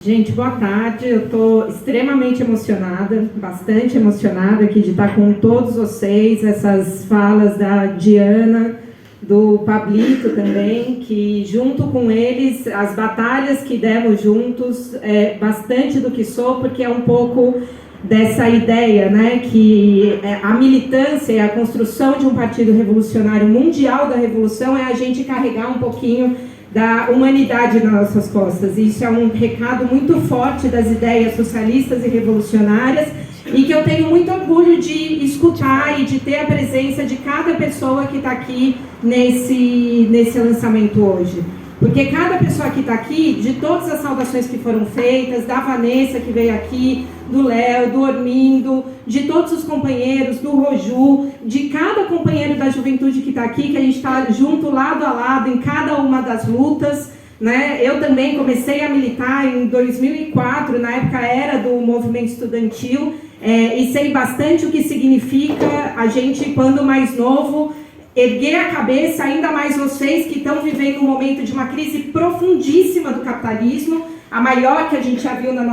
Gente, boa tarde. Eu estou extremamente emocionada, bastante emocionada aqui de estar com todos vocês. Essas falas da Diana, do Pablito também, que junto com eles, as batalhas que demos juntos, é bastante do que sou, porque é um pouco dessa ideia, né, que a militância e a construção de um partido revolucionário mundial da revolução é a gente carregar um pouquinho da humanidade nas nossas costas. Isso é um recado muito forte das ideias socialistas e revolucionárias e que eu tenho muito orgulho de escutar e de ter a presença de cada pessoa que está aqui nesse lançamento hoje. Porque cada pessoa que está aqui, de todas as saudações que foram feitas, da Vanessa que veio aqui, do Léo, do Ormindo, de todos os companheiros, do Roju, de cada companheiro da juventude que está aqui, que a gente está junto, lado a lado, em cada uma das lutas, né? Eu também comecei a militar em 2004, na época era do movimento estudantil, e sei bastante o que significa a gente, quando mais novo, erguer a cabeça, ainda mais vocês que estão vivendo um momento de uma crise profundíssima do capitalismo, a maior que a gente já viu nas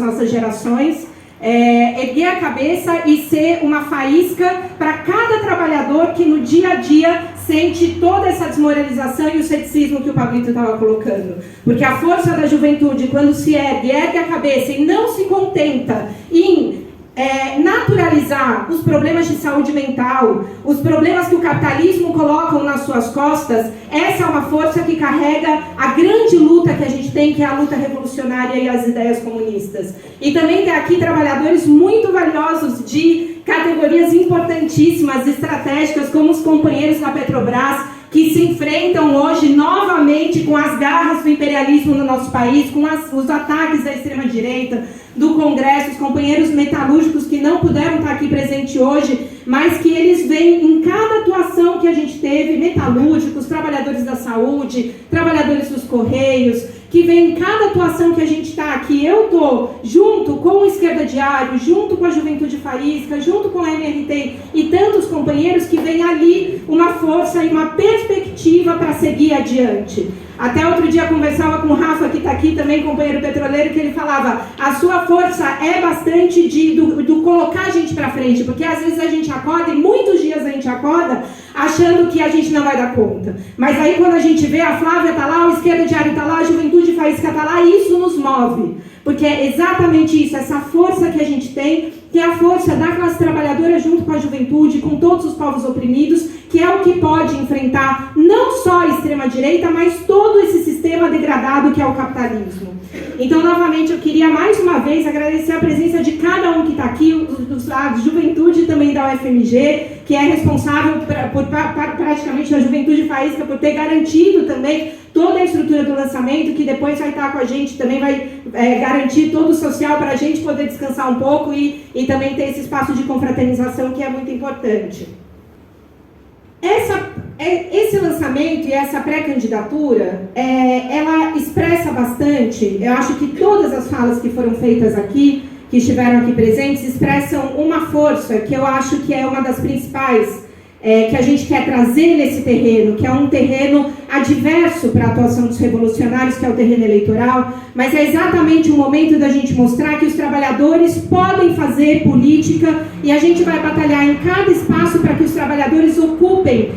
nossas gerações, erguer a cabeça e ser uma faísca para cada trabalhador que no dia a dia sente toda essa desmoralização e o ceticismo que o Pablito estava colocando. Porque a força da juventude, quando se ergue a cabeça e não se contenta em naturalizar os problemas de saúde mental, os problemas que o capitalismo coloca nas suas costas, essa é uma força que carrega a grande luta que a gente tem, que é a luta revolucionária e as ideias comunistas. E também tem aqui trabalhadores muito valiosos de categorias importantíssimas, estratégicas, como os companheiros da Petrobras, que se enfrentam hoje novamente com as garras do imperialismo no nosso país, com os ataques da extrema-direita, do Congresso, os companheiros metalúrgicos que não puderam estar aqui presente hoje, mas que eles veem em cada atuação que a gente teve, metalúrgicos, trabalhadores da saúde, trabalhadores dos Correios, que vem em cada atuação que a gente está aqui. Eu estou junto com o Esquerda Diário, junto com a Juventude Faísca, junto com a MRT e tantos companheiros que vem ali uma força e uma perspectiva para seguir adiante. Até outro dia conversava com o Rafa, que está aqui também, companheiro petroleiro, que ele falava, a sua força é bastante do colocar a gente para frente, porque às vezes a gente acorda, e muitos dias a gente acorda, achando que a gente não vai dar conta. Mas aí quando a gente vê, a Flávia está lá, o Esquerda Diário está lá, a Juventude Faísca está lá, isso nos move. Porque é exatamente isso, essa força que a gente tem, que é a força da classe trabalhadora junto com a juventude, com todos os povos oprimidos, que é o que pode enfrentar não só a extrema-direita, mas todo esse sistema degradado que é o capitalismo. Então, novamente, eu queria mais uma vez agradecer a presença de cada um que está aqui, a juventude também da UFMG, que é responsável por praticamente a Juventude Faísca, por ter garantido também toda a estrutura do lançamento, que depois vai estar com a gente, também vai garantir todo o social para a gente poder descansar um pouco e também ter esse espaço de confraternização que é muito importante. Esse lançamento e essa pré-candidatura, ela expressa bastante, eu acho que todas as falas que foram feitas aqui, que estiveram aqui presentes, expressam uma força que eu acho que é uma das principais que a gente quer trazer nesse terreno, que é um terreno adverso para a atuação dos revolucionários, que é o terreno eleitoral, mas é exatamente o momento da gente mostrar que os trabalhadores podem fazer política e a gente vai batalhar em cada espaço para que os trabalhadores ocupem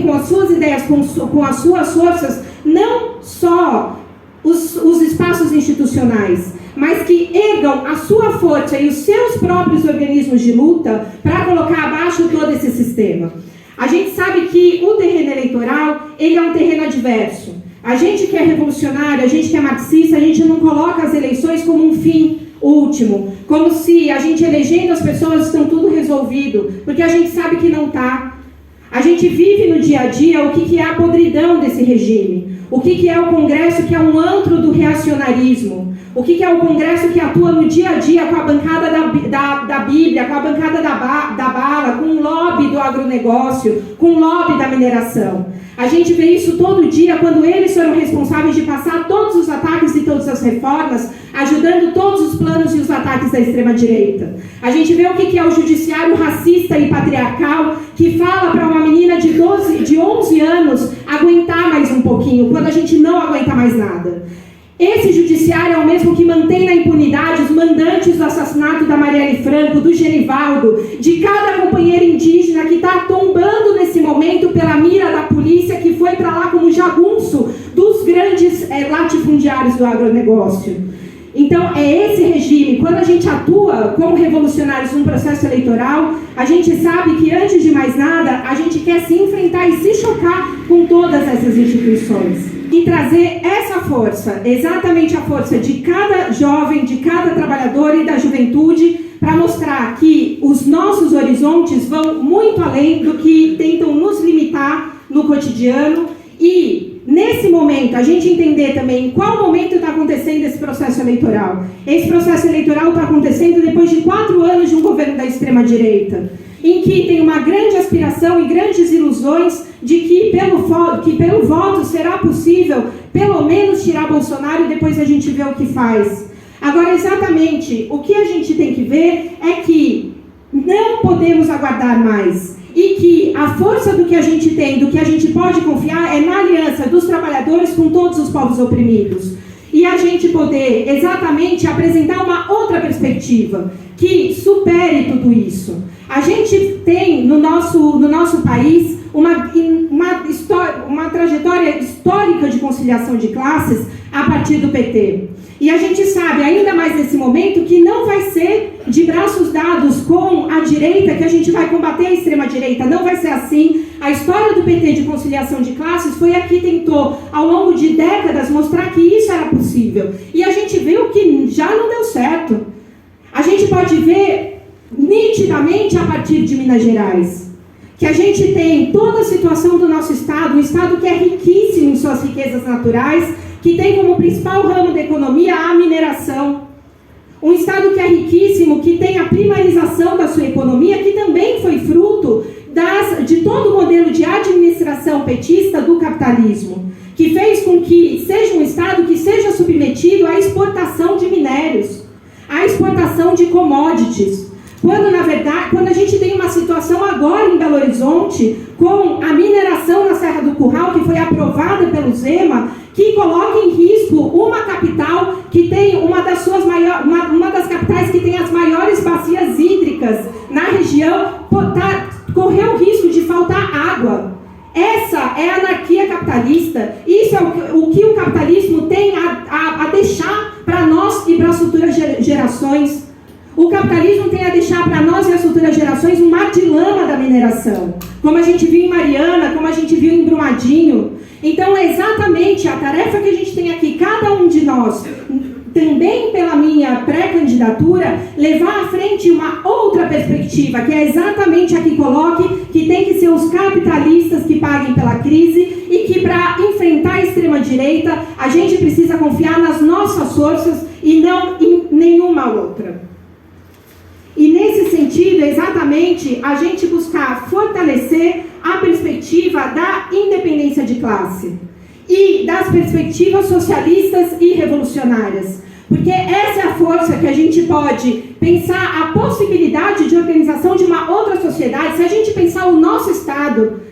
com as suas ideias, com as suas forças, não só os espaços institucionais, mas que ergam a sua força e os seus próprios organismos de luta para colocar abaixo todo esse sistema. A gente sabe que o terreno eleitoral, ele é um terreno adverso. A gente que é revolucionário, a gente que é marxista, a gente não coloca as eleições como um fim último, como se a gente elegendo as pessoas estão tudo resolvido, porque a gente sabe que não está. A gente vive no dia a dia o que é a podridão desse regime, o que é o Congresso, que é um antro do reacionarismo, o que é o Congresso que atua no dia a dia com a bancada da Bíblia, com a bancada da bala, com o lobby do agronegócio, com o lobby da mineração. A gente vê isso todo dia quando eles foram responsáveis de passar todos os ataques e todas as reformas, ajudando todos os planos e os ataques da extrema-direita. A gente vê o que é o judiciário racista e patriarcal, que fala para uma menina de 11 anos aguentar mais um pouquinho, quando a gente não aguenta mais nada. Esse judiciário é o mesmo que mantém na impunidade os mandantes do assassinato da Marielle Franco, do Genivaldo, de cada companheiro indígena que está tombando nesse momento pela mira da polícia, que foi para lá como jagunço dos grandes latifundiários do agronegócio. Então, é esse regime. Quando a gente atua como revolucionários num processo eleitoral, a gente sabe que, antes de mais nada, a gente quer se enfrentar e se chocar com todas essas instituições. E trazer essa força, exatamente a força de cada jovem, de cada trabalhador e da juventude, para mostrar que os nossos horizontes vão muito além do que tentam nos limitar no cotidiano. E, nesse momento, a gente entender também em qual momento está acontecendo esse processo eleitoral. Esse processo eleitoral está acontecendo depois de 4 anos de um governo da extrema-direita, em que tem uma grande aspiração e grandes ilusões de que pelo voto será possível, pelo menos, tirar Bolsonaro e depois a gente vê o que faz. Agora, exatamente, o que a gente tem que ver é que não podemos aguardar mais. E que a força do que a gente tem, do que a gente pode confiar, é na aliança dos trabalhadores com todos os povos oprimidos. E a gente poder, exatamente, apresentar uma outra perspectiva, que supere tudo isso. A gente tem no nosso país uma trajetória histórica de conciliação de classes a partir do PT. E a gente sabe, ainda mais nesse momento, que não vai ser de braços dados com a direita que a gente vai combater a extrema-direita. Não vai ser assim. A história do PT de conciliação de classes foi a que tentou, ao longo de décadas, mostrar que isso era possível. E a gente viu que já não deu certo. A gente pode ver nitidamente a partir de Minas Gerais, que a gente tem toda a situação do nosso estado, um estado que é riquíssimo em suas riquezas naturais, que tem como principal ramo da economia a mineração. Um estado que é riquíssimo, que tem a primarização da sua economia, que também foi fruto de todo o modelo de administração petista do capitalismo, que fez com que seja um estado que seja submetido à exportação de minérios, à exportação de commodities. Quando, na verdade, quando a gente tem uma situação agora em Belo Horizonte, com a mineração na Serra do Curral, que foi aprovada pelo Zema, que coloca em risco uma capital que tem uma das capitais que tem as maiores bacias hídricas na região, correu o risco de faltar água. Essa é a anarquia capitalista. Isso é o que o capitalismo tem a deixar para nós e para as futuras gerações. O capitalismo tem a deixar para nós e as futuras gerações um mar de lama da mineração, como a gente viu em Mariana, como a gente viu em Brumadinho. Então, é exatamente a tarefa que a gente tem aqui, cada um de nós, também pela minha pré-candidatura, levar à frente uma outra perspectiva, que é exatamente a que coloque que tem que ser os capitalistas que paguem pela crise e que, para enfrentar a extrema-direita, a gente precisa confiar nas nossas forças e não em nenhuma outra. E, nesse sentido, exatamente, a gente buscar fortalecer a perspectiva da independência de classe e das perspectivas socialistas e revolucionárias. Porque essa é a força que a gente pode pensar a possibilidade de organização de uma outra sociedade. Se a gente pensar o nosso Estado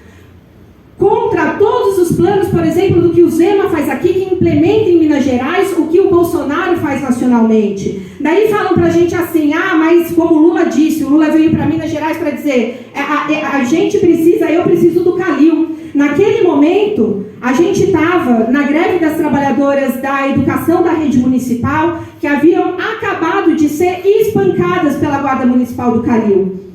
contra todos os planos, por exemplo, do que o Zema faz aqui, que implementa em Minas Gerais o que o Bolsonaro faz nacionalmente. Daí falam pra gente assim, mas como o Lula disse, o Lula veio para Minas Gerais para dizer, eu preciso do Calil. Naquele momento, a gente estava na greve das trabalhadoras da educação da rede municipal, que haviam acabado de ser espancadas pela Guarda Municipal do Calil.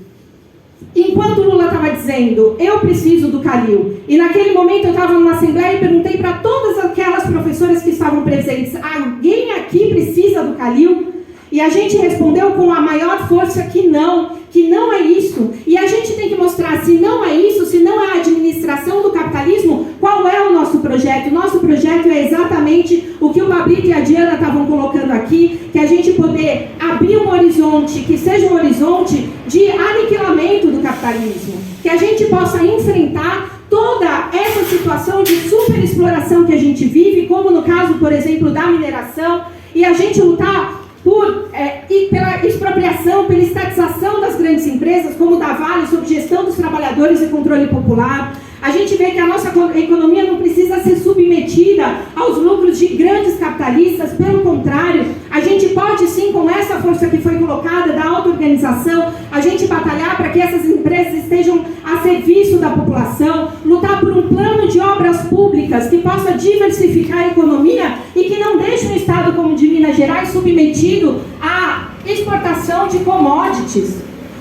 Enquanto o Lula estava dizendo, eu preciso do Calil, e naquele momento eu estava numa assembleia e perguntei para todas aquelas professoras que estavam presentes, alguém aqui precisa do Calil? E a gente respondeu com a maior força que não é isso. E a gente tem que mostrar, se não é isso, se não é a administração do capitalismo, qual é o nosso projeto? O nosso projeto é exatamente o que o Pablito e a Diana estavam colocando aqui, que a gente poder abrir um horizonte, que seja um horizonte de aniquilamento do capitalismo, que a gente possa enfrentar toda essa situação de superexploração que a gente vive, como no caso, por exemplo, da mineração, e a gente lutar pela expropriação, pela estatização das grandes empresas, como da Vale, sob gestão dos trabalhadores e controle popular. A gente vê que a nossa economia não precisa ser submetida aos lucros de grandes capitalistas, pelo contrário, a gente pode sim, com essa força que foi colocada da auto-organização, a gente batalhar para que essas empresas estejam a serviço da população, lutar por um plano de obras públicas que possa diversificar a economia e que não deixe um estado como o de Minas Gerais submetido à exportação de commodities.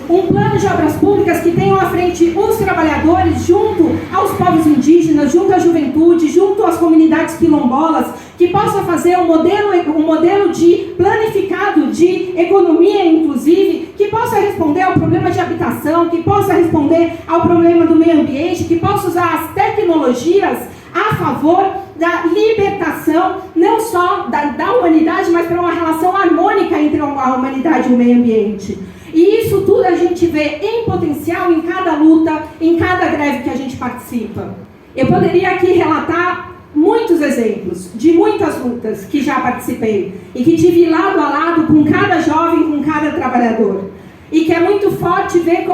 Um plano de obras públicas que tenham à frente os trabalhadores junto aos povos indígenas, junto à juventude, junto às comunidades quilombolas, que possa fazer um modelo de planificado de economia, inclusive, que possa responder ao problema de habitação, que possa responder ao problema do meio ambiente, que possa usar as tecnologias a favor da libertação, não só da humanidade, mas para uma relação harmônica entre a humanidade e o meio ambiente. E isso tudo a gente vê em potencial em cada luta, em cada greve que a gente participa. Eu poderia aqui relatar muitos exemplos de muitas lutas que já participei e que tive lado a lado com cada jovem, com cada trabalhador. E que é muito forte ver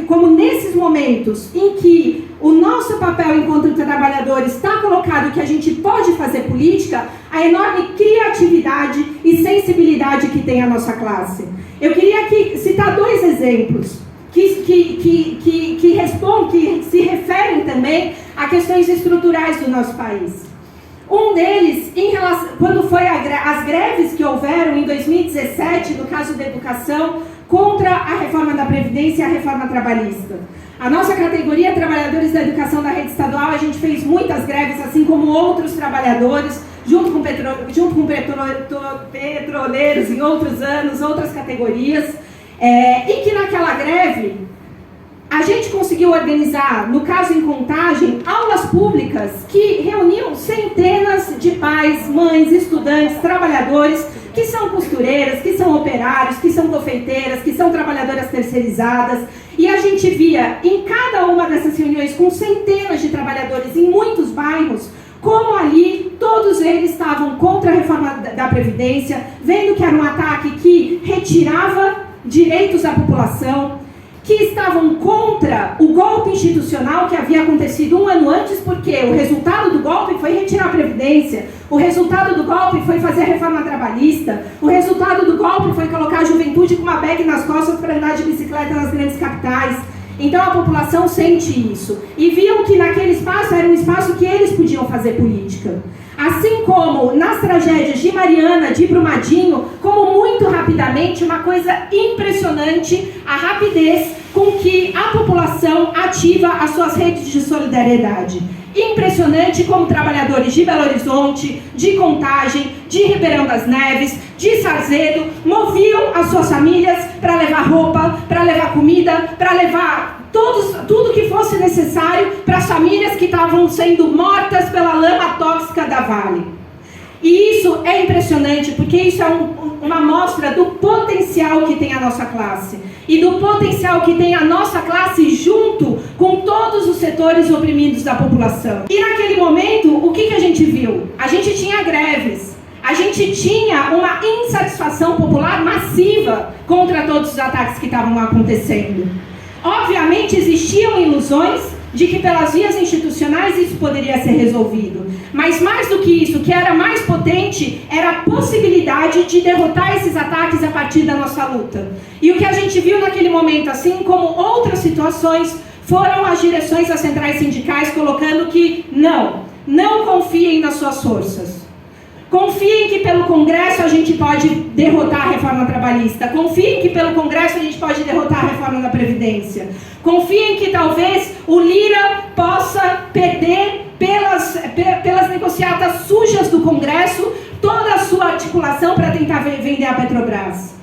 como nesses momentos em que o nosso papel enquanto trabalhador está colocado, que a gente pode fazer política, a enorme criatividade e sensibilidade que tem a nossa classe. Eu queria aqui citar dois exemplos que se referem também a questões estruturais do nosso país. Um deles, quando foi as greves que houveram em 2017, no caso da educação, contra a reforma da Previdência e a reforma trabalhista. A nossa categoria, Trabalhadores da Educação da Rede Estadual, a gente fez muitas greves, assim como outros trabalhadores, junto com petroleiros em outros anos, outras categorias, e que naquela greve a gente conseguiu organizar, no caso em Contagem, aulas públicas que reuniam centenas de pais, mães, estudantes, trabalhadores, que são costureiras, que são operários, que são confeiteiras, que são trabalhadoras terceirizadas. E a gente via em cada uma dessas reuniões, com centenas de trabalhadores em muitos bairros, como ali todos eles estavam contra a reforma da Previdência, vendo que era um ataque que retirava direitos da população, que estavam contra o golpe institucional que havia acontecido um ano antes, porque o resultado do golpe foi retirar a Previdência, o resultado do golpe foi fazer a reforma trabalhista, o resultado do golpe foi colocar a juventude com uma bag nas costas para andar de bicicleta nas grandes capitais. Então a população sente isso. E viam que naquele espaço era um espaço que eles podiam fazer política. Assim como nas tragédias de Mariana, de Brumadinho, como muito rapidamente, uma coisa impressionante, a rapidez com que a população ativa as suas redes de solidariedade. Impressionante como trabalhadores de Belo Horizonte, de Contagem, de Ribeirão das Neves, de Sarzedo, moviam as suas famílias para levar roupa, para levar comida, para levar tudo que fosse necessário para as famílias que estavam sendo mortas pela lama tóxica da Vale. E isso é impressionante, porque isso é uma amostra do potencial que tem a nossa classe. E do potencial que tem a nossa classe junto com todos os setores oprimidos da população. E naquele momento, o que a gente viu? A gente tinha greves. A gente tinha uma insatisfação popular massiva contra todos os ataques que estavam acontecendo. Obviamente existiam ilusões de que pelas vias institucionais isso poderia ser resolvido. Mas mais do que isso, o que era mais potente era a possibilidade de derrotar esses ataques a partir da nossa luta. E o que a gente viu naquele momento, assim como outras situações, foram as direções das centrais sindicais colocando que não confiem nas suas forças. Confiem que pelo Congresso a gente pode derrotar a reforma trabalhista. Confiem que pelo Congresso a gente pode derrotar a reforma da Previdência. Confiem que talvez o Lira possa perder pelas negociatas sujas do Congresso toda a sua articulação para tentar vender a Petrobras.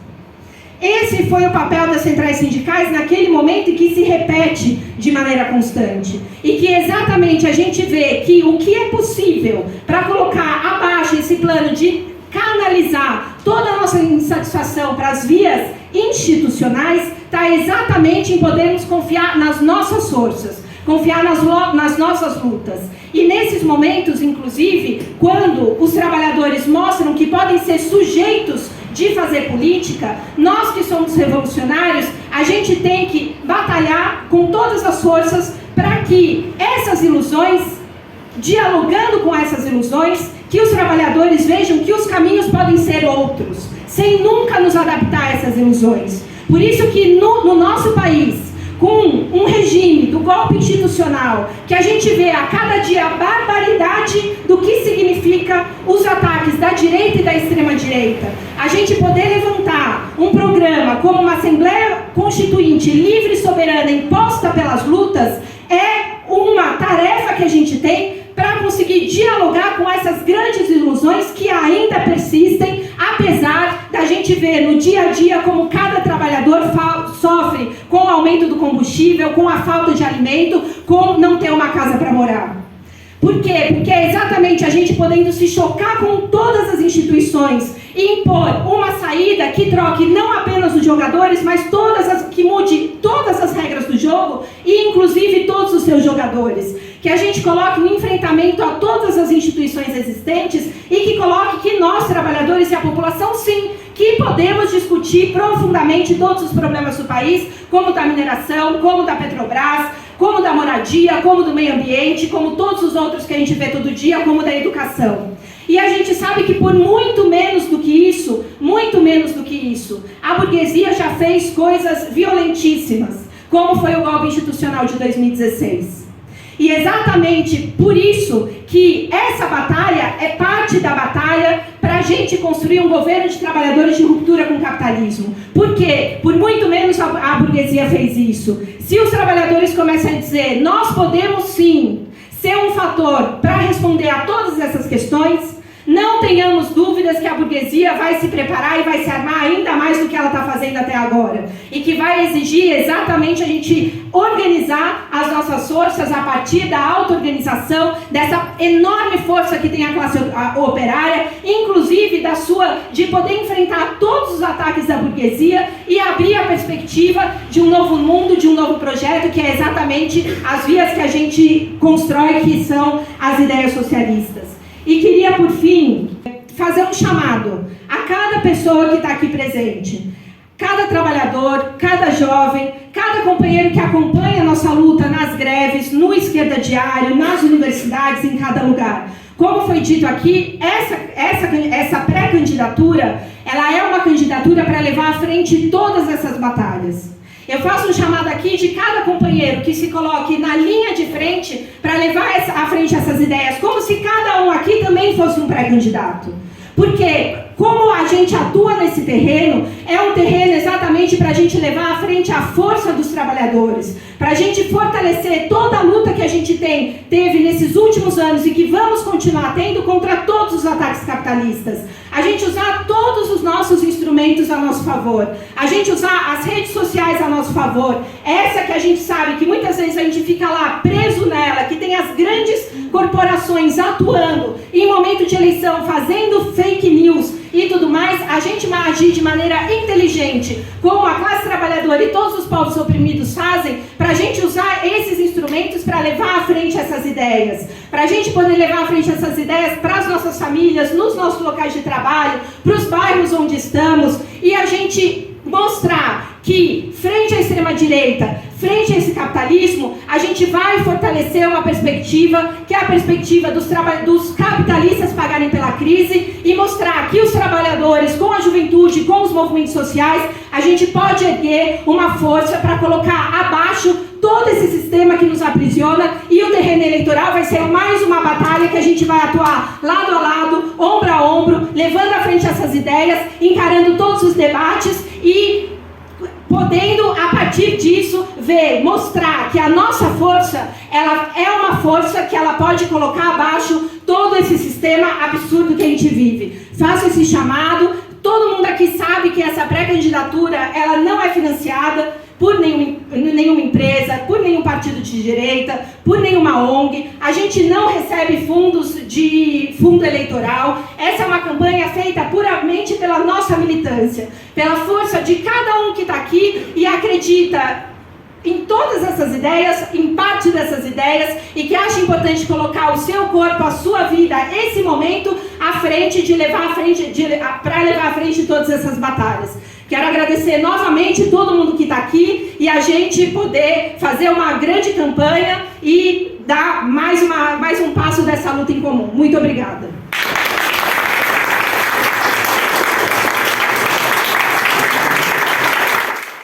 Esse foi o papel das centrais sindicais naquele momento e que se repete de maneira constante. E que exatamente a gente vê que o que é possível para colocar abaixo esse plano de canalizar toda a nossa insatisfação para as vias institucionais está exatamente em podermos confiar nas nossas forças, confiar nas nossas lutas. E nesses momentos, inclusive, quando os trabalhadores mostram que podem ser sujeitos de fazer política, nós que somos revolucionários, a gente tem que batalhar com todas as forças para que essas ilusões, dialogando com essas ilusões, que os trabalhadores vejam que os caminhos podem ser outros, sem nunca nos adaptar a essas ilusões. Por isso que no nosso país, com um regime do golpe institucional, que a gente vê a cada dia a barbaridade do que significa os ataques da direita e da extrema-direita, a gente poder levantar um programa como uma Assembleia Constituinte livre e soberana imposta pelas lutas, é uma tarefa que a gente tem para conseguir dialogar com essas grandes ilusões que ainda persistem, apesar da gente ver no dia a dia como cada trabalhador sofre com o aumento do combustível, com a falta de alimento, com não ter uma casa para morar. Por quê? Porque é exatamente a gente podendo se chocar com todas as instituições e impor uma saída que troque não apenas os jogadores, mas que mude todas as regras do jogo e inclusive todos os seus jogadores. Que a gente coloque um enfrentamento a todas as instituições existentes e que coloque que nós, trabalhadores e a população, sim, que podemos discutir profundamente todos os problemas do país, como da mineração, como da Petrobras, como da moradia, como do meio ambiente, como todos os outros que a gente vê todo dia, como da educação. E a gente sabe que por muito menos do que isso, a burguesia já fez coisas violentíssimas, como foi o golpe institucional de 2016. E exatamente por isso que essa batalha é parte da batalha para a gente construir um governo de trabalhadores de ruptura com o capitalismo. Por quê? Por muito menos a burguesia fez isso. Se os trabalhadores começam a dizer, nós podemos sim ser um fator para responder a todas essas questões, não tenhamos dúvidas que a burguesia vai se preparar e vai se armar ainda mais do que ela está fazendo até agora. E que vai exigir exatamente a gente organizar as nossas forças a partir da auto-organização, dessa enorme força que tem a classe operária, inclusive de poder enfrentar todos os ataques da burguesia e abrir a perspectiva de um novo mundo, de um novo projeto, que é exatamente as vias que a gente constrói, que são as ideias socialistas. E queria, por fim, fazer um chamado a cada pessoa que está aqui presente. Cada trabalhador, cada jovem, cada companheiro que acompanha a nossa luta nas greves, no Esquerda Diário, nas universidades, em cada lugar. Como foi dito aqui, essa pré-candidatura, ela é uma candidatura para levar à frente todas essas batalhas. Eu faço um chamado aqui de cada companheiro que se coloque na linha de frente para levar à frente essas ideias, como se cada um aqui também fosse um pré-candidato. Porque, como a gente atua nesse terreno, é um terreno exatamente para a gente levar à frente a força dos trabalhadores, para a gente fortalecer toda a luta que a gente teve nesses últimos anos e que vamos continuar tendo contra todos os ataques capitalistas. A gente usar todos os nossos instrumentos a nosso favor, a gente usar as redes sociais a nosso favor, essa que a gente sabe que muitas vezes a gente fica lá preso nela, que tem as grandes corporações atuando em momento de eleição, fazendo fake news e tudo mais, a gente vai agir de maneira inteligente, como a classe trabalhadora e todos os povos oprimidos fazem, para a gente usar esses instrumentos para levar à frente essas ideias, para a gente poder levar à frente essas ideias para as nossas famílias, nos nossos locais de trabalho, para os bairros onde estamos, e a gente mostrar que, frente à extrema-direita, frente a esse capitalismo, a gente vai fortalecer uma perspectiva, que é a perspectiva dos capitalistas pagarem pela crise, e mostrar que os trabalhadores, com a juventude, com os movimentos sociais, a gente pode erguer uma força para colocar abaixo todo esse sistema que nos aprisiona, e o terreno eleitoral vai ser mais uma batalha que a gente vai atuar lado a lado, ombro a ombro, levando à frente essas ideias, encarando todos os debates e podendo, a partir disso, mostrar que a nossa força, ela é uma força que ela pode colocar abaixo todo esse sistema absurdo que a gente vive. Faço esse chamado, todo mundo aqui sabe que essa pré-candidatura, ela não é financiada por nenhuma empresa, por nenhum partido de direita, por nenhuma ONG. A gente não recebe fundos de fundo eleitoral. Essa é uma campanha feita puramente pela nossa militância, pela força de cada um que está aqui e acredita em todas essas ideias, em parte dessas ideias, e que acha importante colocar o seu corpo, a sua vida, esse momento, à frente, para levar à frente todas essas batalhas. Quero agradecer novamente todo mundo que está aqui e a gente poder fazer uma grande campanha e dar mais um passo dessa luta em comum. Muito obrigada.